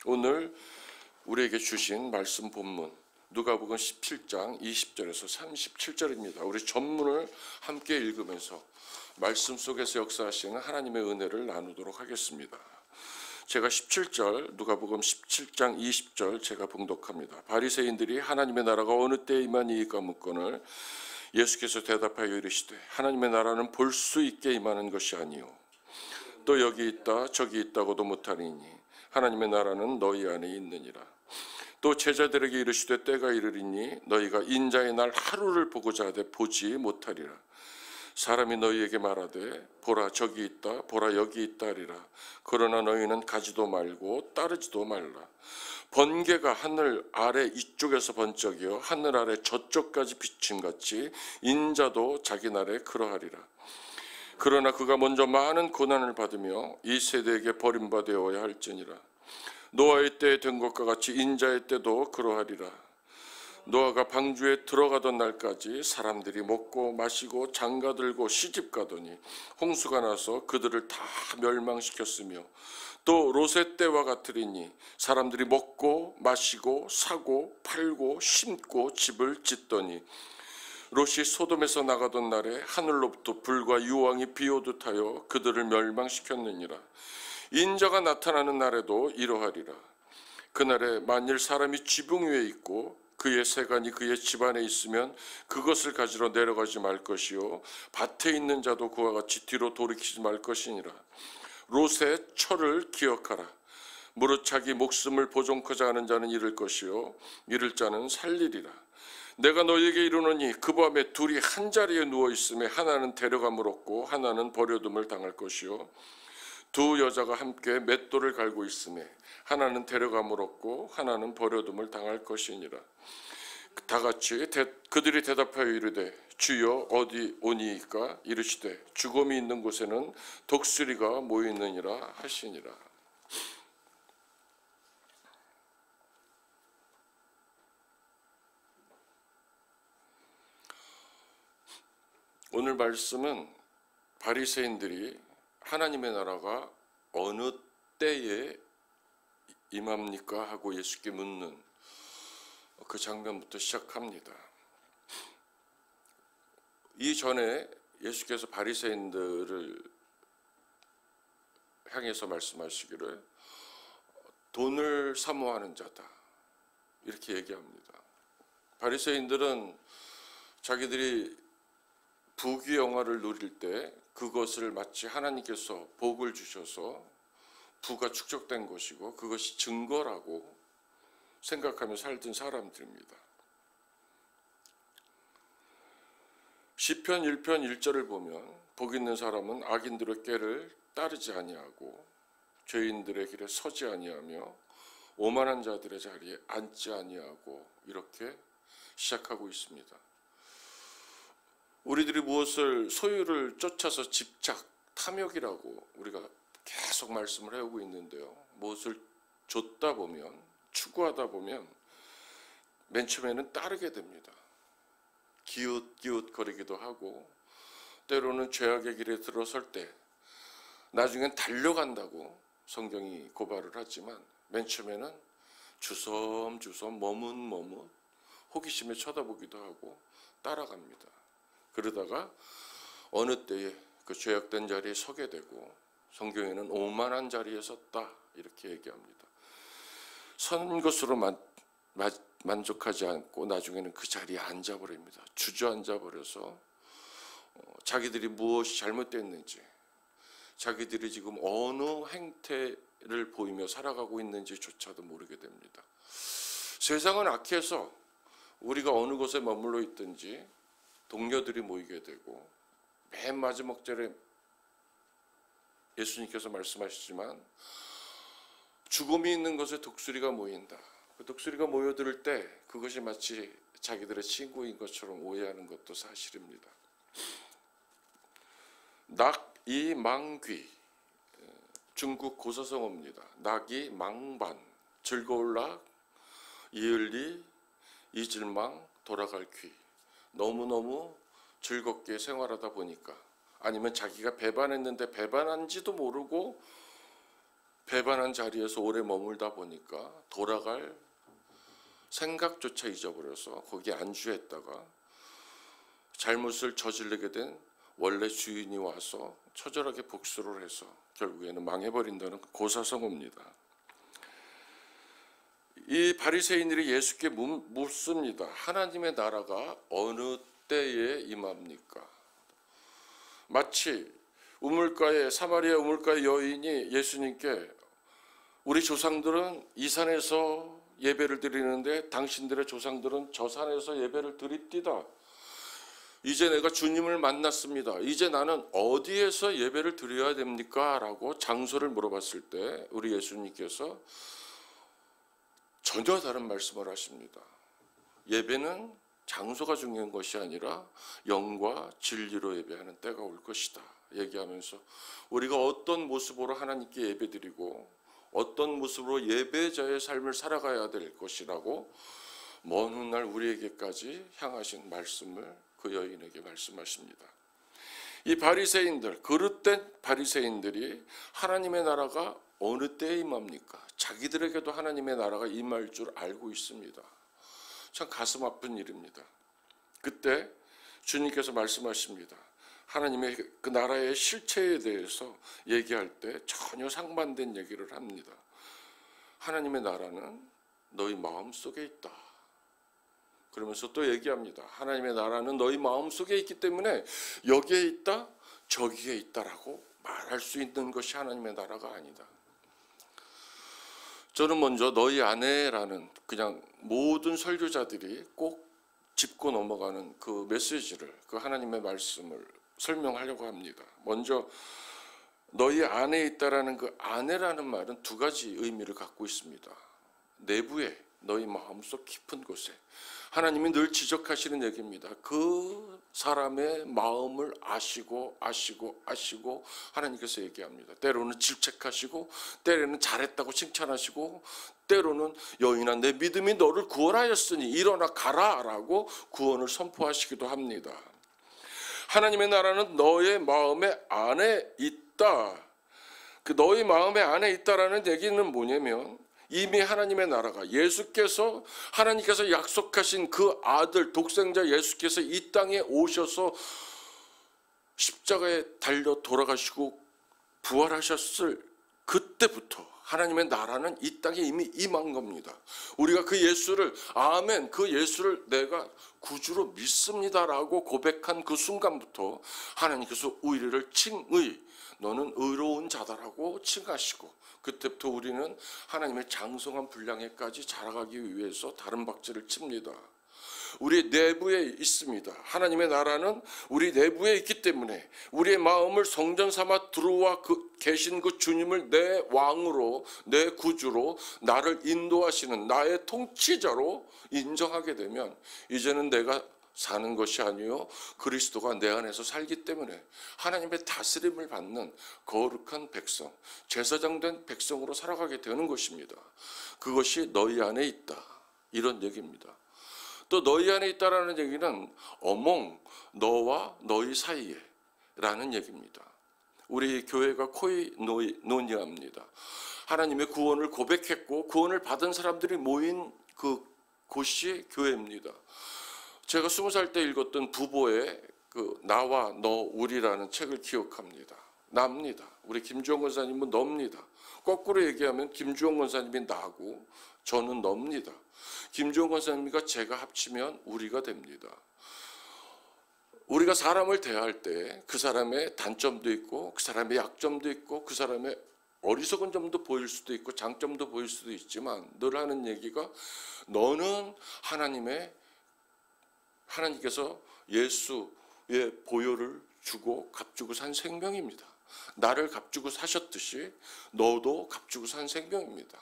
오늘 우리에게 주신 말씀 본문 누가복음 17장 20절에서 37절입니다. 우리 전문을 함께 읽으면서 말씀 속에서 역사하시는 하나님의 은혜를 나누도록 하겠습니다. 제가 17절, 누가복음 17장 20절 제가 봉독합니다. 바리새인들이 하나님의 나라가 어느 때에 임하니이까 묻거늘 예수께서 대답하여 이르시되 하나님의 나라는 볼 수 있게 임하는 것이 아니요 또 여기 있다 저기 있다고도 못하리니 하나님의 나라는 너희 안에 있느니라. 또 제자들에게 이르시되 때가 이르리니 너희가 인자의 날 하루를 보고자 하되 보지 못하리라. 사람이 너희에게 말하되 보라 저기 있다 보라 여기 있다 하리라. 그러나 너희는 가지도 말고 따르지도 말라. 번개가 하늘 아래 이쪽에서 번쩍이어 하늘 아래 저쪽까지 비침같이 인자도 자기 날에 그러하리라. 그러나 그가 먼저 많은 고난을 받으며 이 세대에게 버림받아야 할지니라. 노아의 때에 된 것과 같이 인자의 때도 그러하리라. 노아가 방주에 들어가던 날까지 사람들이 먹고 마시고 장가들고 시집가더니 홍수가 나서 그들을 다 멸망시켰으며 또 롯의 때와 같으리니 사람들이 먹고 마시고 사고 팔고 심고 집을 짓더니 롯이 소돔에서 나가던 날에 하늘로부터 불과 유황이 비오듯 하여 그들을 멸망시켰느니라. 인자가 나타나는 날에도 이러하리라. 그날에 만일 사람이 지붕 위에 있고 그의 세간이 그의 집안에 있으면 그것을 가지러 내려가지 말 것이요 밭에 있는 자도 그와 같이 뒤로 돌이키지 말 것이니라. 롯의 철을 기억하라. 무릇 자기 목숨을 보존코자 하는 자는 잃을 것이요 잃을 자는 살리리라. 내가 너희에게 이르노니 그 밤에 둘이 한 자리에 누워 있음에 하나는 데려감을 얻고 하나는 버려둠을 당할 것이요 두 여자가 함께 맷돌을 갈고 있음에 하나는 데려감을 얻고 하나는 버려둠을 당할 것이니라. 다 같이 그들이 대답하여 이르되 주여 어디 오니이까? 이르시되 죽음이 있는 곳에는 독수리가 모여 있느니라 하시니라. 오늘 말씀은 바리새인들이 하나님의 나라가 어느 때에 임합니까? 하고 예수께 묻는 그 장면부터 시작합니다. 이전에 예수께서 바리새인들을 향해서 말씀하시기를 돈을 사모하는 자다 이렇게 얘기합니다. 바리새인들은 자기들이 부귀영화를 누릴 때 그것을 마치 하나님께서 복을 주셔서 부가 축적된 것이고 그것이 증거라고 생각하며 살던 사람들입니다. 시편 1편 1절을 보면 복 있는 사람은 악인들의 꾀를 따르지 아니하고 죄인들의 길에 서지 아니하며 오만한 자들의 자리에 앉지 아니하고 이렇게 시작하고 있습니다. 우리들이 무엇을 소유를 쫓아서 집착, 탐욕이라고 우리가 계속 말씀을 해오고 있는데요. 무엇을 줬다 보면, 추구하다 보면 맨 처음에는 따르게 됩니다. 기웃기웃거리기도 하고 때로는 죄악의 길에 들어설 때 나중엔 달려간다고 성경이 고발을 하지만 맨 처음에는 주섬주섬 머뭇머뭇 호기심에 쳐다보기도 하고 따라갑니다. 그러다가 어느 때에 그 죄악된 자리에 서게 되고 성경에는 오만한 자리에 섰다 이렇게 얘기합니다. 선 것으로 만족하지 않고 나중에는 그 자리에 앉아버립니다. 주저앉아버려서 자기들이 무엇이 잘못됐는지 자기들이 지금 어느 행태를 보이며 살아가고 있는지조차도 모르게 됩니다. 세상은 악해서 우리가 어느 곳에 머물러 있든지 동료들이 모이게 되고 맨 마지막 절에 예수님께서 말씀하시지만 죽음이 있는 곳에 독수리가 모인다. 그 독수리가 모여들 때 그것이 마치 자기들의 친구인 것처럼 오해하는 것도 사실입니다. 낙이망귀 중국 고사성어입니다. 낙이 망반 즐거울 낙 이을리 이질망 돌아갈 귀 너무너무 즐겁게 생활하다 보니까 아니면 자기가 배반했는데 배반한지도 모르고 배반한 자리에서 오래 머물다 보니까 돌아갈 생각조차 잊어버려서 거기에 안주했다가 잘못을 저지르게 된 원래 주인이 와서 처절하게 복수를 해서 결국에는 망해버린다는 고사성어입니다. 이 바리새인들이 예수께 묻습니다. 하나님의 나라가 어느 때에 임합니까? 마치 사마리아 우물가의 여인이 예수님께 우리 조상들은 이 산에서 예배를 드리는데 당신들의 조상들은 저 산에서 예배를 드립디다. 이제 내가 주님을 만났습니다. 이제 나는 어디에서 예배를 드려야 됩니까? 라고 장소를 물어봤을 때 우리 예수님께서 전혀 다른 말씀을 하십니다. 예배는 장소가 중요한 것이 아니라 영과 진리로 예배하는 때가 올 것이다 얘기하면서 우리가 어떤 모습으로 하나님께 예배드리고 어떤 모습으로 예배자의 삶을 살아가야 될 것이라고 먼 훗날 우리에게까지 향하신 말씀을 그 여인에게 말씀하십니다. 이 바리새인들, 그릇된 바리새인들이 하나님의 나라가 어느 때에 임합니까? 자기들에게도 하나님의 나라가 임할 줄 알고 있습니다. 참 가슴 아픈 일입니다. 그때 주님께서 말씀하십니다. 하나님의 그 나라의 실체에 대해서 얘기할 때 전혀 상반된 얘기를 합니다. 하나님의 나라는 너희 마음속에 있다. 그러면서 또 얘기합니다. 하나님의 나라는 너희 마음속에 있기 때문에 여기에 있다, 저기에 있다라고 말할 수 있는 것이 하나님의 나라가 아니다. 저는 먼저 너희 안에라는 그냥 모든 설교자들이 꼭 짚고 넘어가는 그 메시지를, 그 하나님의 말씀을 설명하려고 합니다. 먼저 너희 안에 있다라는 그 안에라는 말은 두 가지 의미를 갖고 있습니다. 내부에, 너희 마음속 깊은 곳에. 하나님이 늘 지적하시는 얘기입니다. 그 사람의 마음을 아시고 하나님께서 얘기합니다. 때로는 질책하시고 때로는 잘했다고 칭찬하시고 때로는 여인아 내 믿음이 너를 구원하였으니 일어나 가라라고 구원을 선포하시기도 합니다. 하나님의 나라는 너의 마음의 안에 있다. 그 너희 마음의 안에 있다라는 얘기는 뭐냐면 이미 하나님의 나라가 하나님께서 약속하신 그 아들 독생자 예수께서 이 땅에 오셔서 십자가에 달려 돌아가시고 부활하셨을 그때부터 하나님의 나라는 이 땅에 이미 임한 겁니다. 우리가 그 예수를 아멘, 그 예수를 내가 구주로 믿습니다라고 고백한 그 순간부터 하나님께서 우리를 칭의, 너는 의로운 자다라고 칭하시고 그때부터 우리는 하나님의 장성한 분량에까지 자라가기 위해서 다른 박자를 칩니다. 우리 내부에 있습니다. 하나님의 나라는 우리 내부에 있기 때문에 우리의 마음을 성전 삼아 들어와 계신 그 주님을 내 왕으로, 내 구주로, 나를 인도하시는 나의 통치자로 인정하게 되면 이제는 내가 사는 것이 아니요 그리스도가 내 안에서 살기 때문에 하나님의 다스림을 받는 거룩한 백성, 제사장된 백성으로 살아가게 되는 것입니다. 그것이 너희 안에 있다, 이런 얘기입니다. 또 너희 안에 있다라는 얘기는 어몽, 너와 너희 사이에 라는 얘기입니다. 우리 교회가 코이노니아입니다. 하나님의 구원을 고백했고 구원을 받은 사람들이 모인 그 곳이 교회입니다. 제가 20살 때 읽었던 부보의 그 나와 너 우리라는 책을 기억합니다. 나입니다. 우리 김주영 권사님은 너입니다. 거꾸로 얘기하면 김주영 권사님이 나고 저는 너입니다. 김주영 권사님과 제가 합치면 우리가 됩니다. 우리가 사람을 대할 때 그 사람의 단점도 있고 그 사람의 약점도 있고 그 사람의 어리석은 점도 보일 수도 있고 장점도 보일 수도 있지만 늘 하는 얘기가 너는 하나님께서 예수의 보혈을 주고 값주고 산 생명입니다. 나를 값주고 사셨듯이 너도 값주고 산 생명입니다.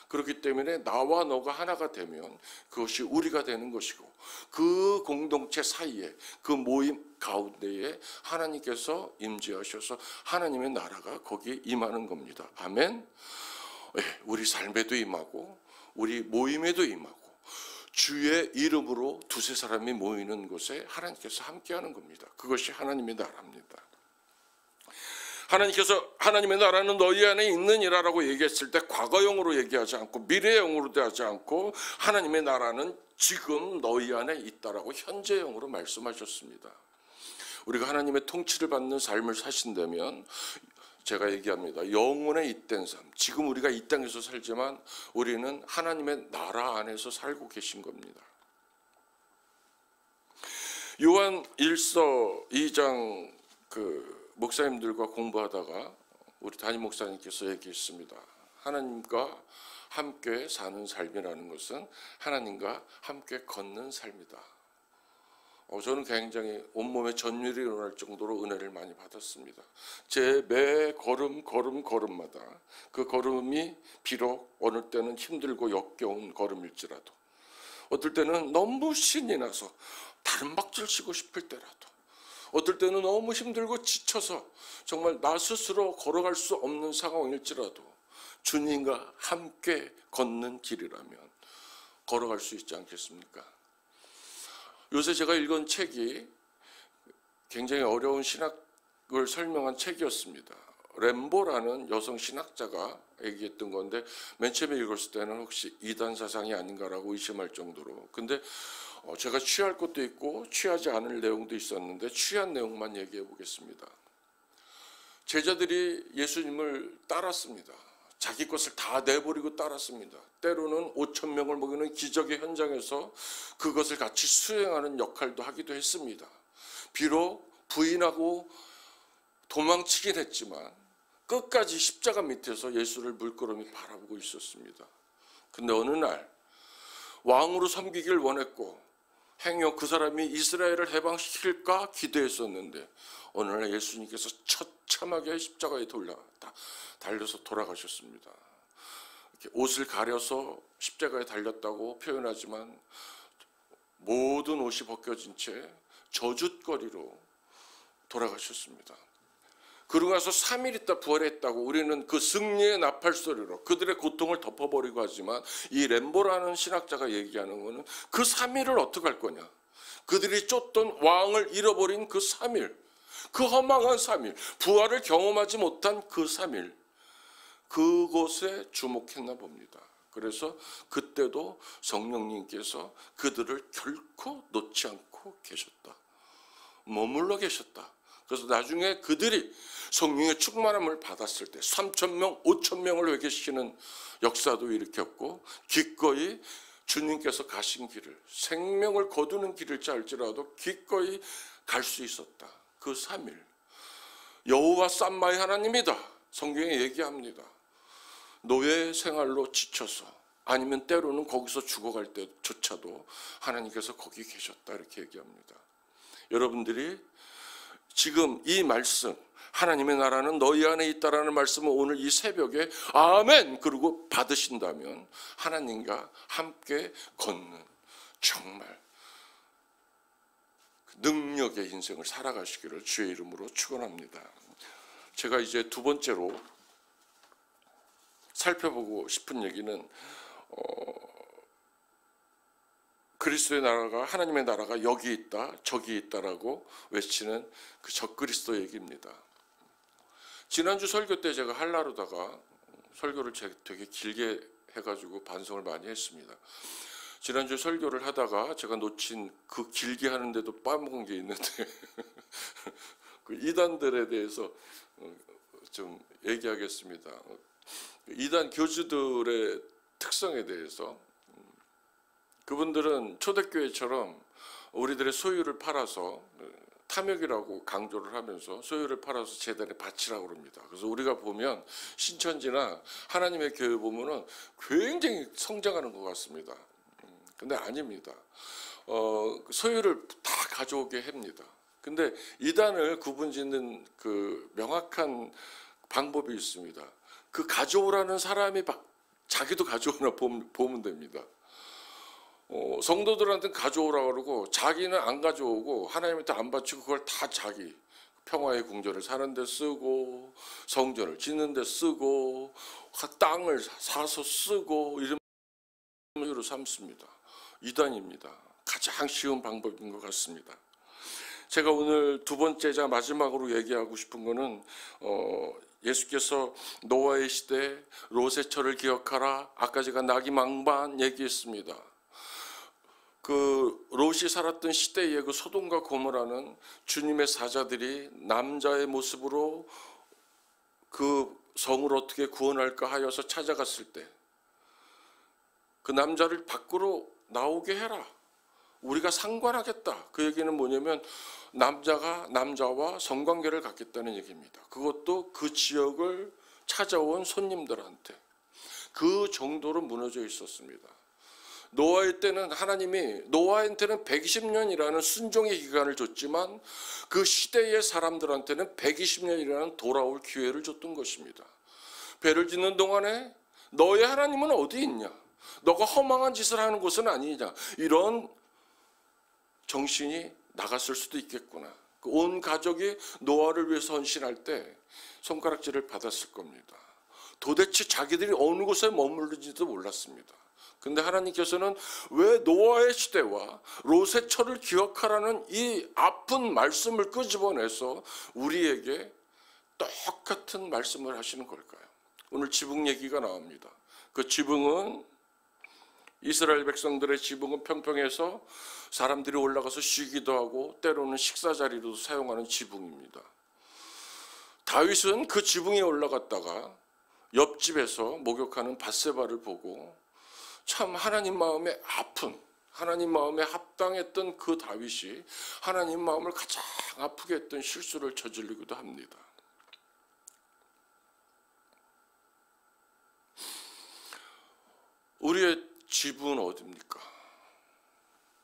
그렇기 때문에 나와 너가 하나가 되면 그것이 우리가 되는 것이고 그 공동체 사이에 그 모임 가운데에 하나님께서 임재하셔서 하나님의 나라가 거기에 임하는 겁니다. 아멘. 우리 삶에도 임하고 우리 모임에도 임하고 주의 이름으로 두세 사람이 모이는 곳에 하나님께서 함께하는 겁니다. 그것이 하나님의 나라입니다. 하나님께서 하나님의 나라는 너희 안에 있느니라라고 얘기했을 때 과거형으로 얘기하지 않고 미래형으로도 하지 않고 하나님의 나라는 지금 너희 안에 있다라고 현재형으로 말씀하셨습니다. 우리가 하나님의 통치를 받는 삶을 사신다면 제가 얘기합니다. 영혼의 잇된 삶. 지금 우리가 이 땅에서 살지만 우리는 하나님의 나라 안에서 살고 계신 겁니다. 요한 1서 2장 목사님들과 공부하다가 우리 담임 목사님께서 얘기했습니다. 하나님과 함께 사는 삶이라는 것은 하나님과 함께 걷는 삶이다. 저는 굉장히 온몸에 전율이 일어날 정도로 은혜를 많이 받았습니다. 제 매 걸음마다 그 걸음이 비록 어느 때는 힘들고 역겨운 걸음일지라도 어떨 때는 너무 신이 나서 다른 박질 치고 싶을 때라도 어떨 때는 너무 힘들고 지쳐서 정말 나 스스로 걸어갈 수 없는 상황일지라도 주님과 함께 걷는 길이라면 걸어갈 수 있지 않겠습니까? 요새 제가 읽은 책이 굉장히 어려운 신학을 설명한 책이었습니다. 램보라는 여성 신학자가 얘기했던 건데 맨 처음에 읽었을 때는 혹시 이단 사상이 아닌가라고 의심할 정도로, 근데 제가 취할 것도 있고 취하지 않을 내용도 있었는데 취한 내용만 얘기해 보겠습니다. 제자들이 예수님을 따랐습니다. 자기 것을 다 내버리고 따랐습니다. 때로는 5,000명을 먹이는 기적의 현장에서 그것을 같이 수행하는 역할도 하기도 했습니다. 비록 부인하고 도망치긴 했지만 끝까지 십자가 밑에서 예수를 물끄러미 바라보고 있었습니다. 근데 어느 날 왕으로 섬기길 원했고 행여 그 사람이 이스라엘을 해방시킬까 기대했었는데 어느 날 예수님께서 처참하게 십자가에 달려서 돌아가셨습니다. 이렇게 옷을 가려서 십자가에 달렸다고 표현하지만 모든 옷이 벗겨진 채 저주거리로 돌아가셨습니다. 그러고 나서 3일 있다 부활했다고 우리는 그 승리의 나팔 소리로 그들의 고통을 덮어버리고 하지만 이 램보라는 신학자가 얘기하는 것은 그 3일을 어떻게 할 거냐. 그들이 쫓던 왕을 잃어버린 그 3일, 그 허망한 3일, 부활을 경험하지 못한 그 3일, 그곳에 주목했나 봅니다. 그래서 그때도 성령님께서 그들을 결코 놓지 않고 계셨다. 머물러 계셨다. 그래서 나중에 그들이 성령의 충만함을 받았을 때 3,000명, 5,000명을 회개시키는 역사도 일으켰고 기꺼이 주님께서 가신 길을, 생명을 거두는 길일지 알지라도 기꺼이 갈 수 있었다. 그 3일. 여호와 쌈마의 하나님이다. 성경에 얘기합니다. 노예 생활로 지쳐서 아니면 때로는 거기서 죽어갈 때조차도 하나님께서 거기 계셨다. 이렇게 얘기합니다. 여러분들이 지금 이 말씀, 하나님의 나라는 너희 안에 있다라는 말씀을 오늘 이 새벽에 아멘 그러고 받으신다면 하나님과 함께 걷는 정말 능력의 인생을 살아가시기를 주의 이름으로 축원합니다. 제가 이제 두 번째로 살펴보고 싶은 얘기는 그리스도의 나라가, 하나님의 나라가 여기 있다 저기 있다라고 외치는 그 적그리스도 얘기입니다. 지난주 설교 때 제가 한라로다가 설교를 되게 길게 해가지고 반성을 많이 했습니다. 지난주 설교를 하다가 제가 놓친 그 길게 하는데도 빠먹은 게 있는데 그 이단들에 대해서 좀 얘기하겠습니다. 이단 교주들의 특성에 대해서, 그분들은 초대교회처럼 우리들의 소유를 팔아서 탐욕이라고 강조를 하면서 소유를 팔아서 재단에 바치라고 합니다. 그래서 우리가 보면 신천지나 하나님의 교회 보면은 굉장히 성장하는 것 같습니다. 근데 아닙니다. 소유를 다 가져오게 합니다. 근데 이단을 구분짓는 그 명확한 방법이 있습니다. 그 가져오라는 사람이 자기도 가져오나 보면 됩니다. 성도들한테는 가져오라고 그러고 자기는 안 가져오고 하나님한테 안 바치고 그걸 다 자기 평화의 궁전을 사는 데 쓰고 성전을 짓는 데 쓰고 땅을 사서 쓰고 이런 식으로 삼습니다. 이단입니다. 가장 쉬운 방법인 것 같습니다. 제가 오늘 두 번째자 마지막으로 얘기하고 싶은 거는 예수께서 노아의 시대 롯의 철을 기억하라. 아까 제가 나기 망반 얘기했습니다. 그 롯이 살았던 시대에 그 소돔과 고모라는 주님의 사자들이 남자의 모습으로 그 성을 어떻게 구원할까 하여서 찾아갔을 때 그 남자를 밖으로 나오게 해라. 우리가 상관하겠다. 그 얘기는 뭐냐면 남자가 남자와 성관계를 갖겠다는 얘기입니다. 그것도 그 지역을 찾아온 손님들한테. 그 정도로 무너져 있었습니다. 노아의 때는 하나님이 노아한테는 120년이라는 순종의 기간을 줬지만 그 시대의 사람들한테는 120년이라는 돌아올 기회를 줬던 것입니다. 배를 짓는 동안에 너의 하나님은 어디 있냐? 너가 허망한 짓을 하는 곳은 아니냐? 이런 정신이 나갔을 수도 있겠구나. 온 가족이 노아를 위해서 헌신할 때 손가락질을 받았을 겁니다. 도대체 자기들이 어느 곳에 머무르지도 몰랐습니다. 근데 하나님께서는 왜 노아의 시대와 롯의 철을 기억하라는 이 아픈 말씀을 끄집어내서 우리에게 똑같은 말씀을 하시는 걸까요? 오늘 지붕 얘기가 나옵니다. 그 지붕은 이스라엘 백성들의 지붕은 평평해서 사람들이 올라가서 쉬기도 하고 때로는 식사 자리로도 사용하는 지붕입니다. 다윗은 그 지붕에 올라갔다가 옆집에서 목욕하는 밧세바를 보고 참 하나님 마음에 아픈, 하나님 마음에 합당했던 그 다윗이 하나님 마음을 가장 아프게 했던 실수를 저지르기도 합니다. 우리의 집은 어디입니까?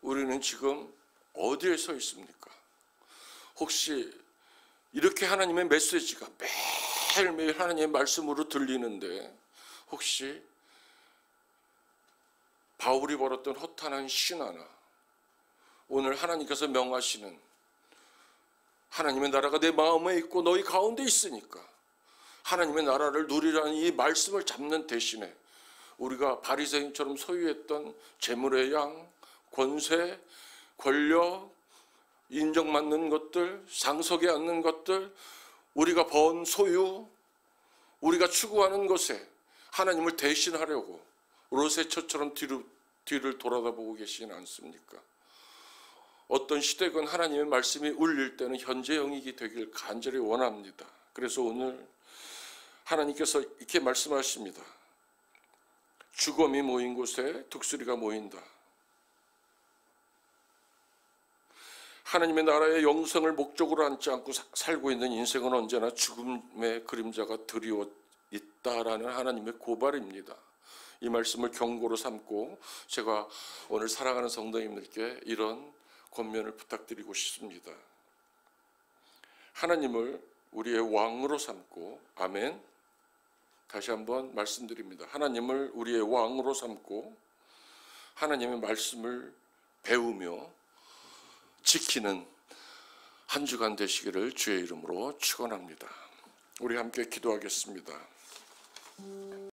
우리는 지금 어디에 서 있습니까? 혹시 이렇게 하나님의 메시지가 매일매일 하나님의 말씀으로 들리는데 혹시 바울이 벌었던 허탄한 신화나 오늘 하나님께서 명하시는 하나님의 나라가 내 마음에 있고 너희 가운데 있으니까 하나님의 나라를 누리라는 이 말씀을 잡는 대신에 우리가 바리새인처럼 소유했던 재물의 양, 권세, 권력, 인정받는 것들, 상석에 앉는 것들, 우리가 번 소유, 우리가 추구하는 것에 하나님을 대신하려고 롯의 처처럼 뒤를 돌아다보고 계시진 않습니까? 어떤 시대건 하나님의 말씀이 울릴 때는 현재 영역이 되길 간절히 원합니다. 그래서 오늘 하나님께서 이렇게 말씀하십니다. 죽음이 모인 곳에 독수리가 모인다. 하나님의 나라의 영생을 목적으로 앉지 않고 살고 있는 인생은 언제나 죽음의 그림자가 드리워 있다라는 하나님의 고발입니다. 이 말씀을 경고로 삼고 제가 오늘 사랑하는 성도님들께 이런 권면을 부탁드리고 싶습니다. 하나님을 우리의 왕으로 삼고, 아멘. 다시 한번 말씀드립니다. 하나님을 우리의 왕으로 삼고 하나님의 말씀을 배우며 지키는 한 주간 되시기를 주의 이름으로 축원합니다. 우리 함께 기도하겠습니다.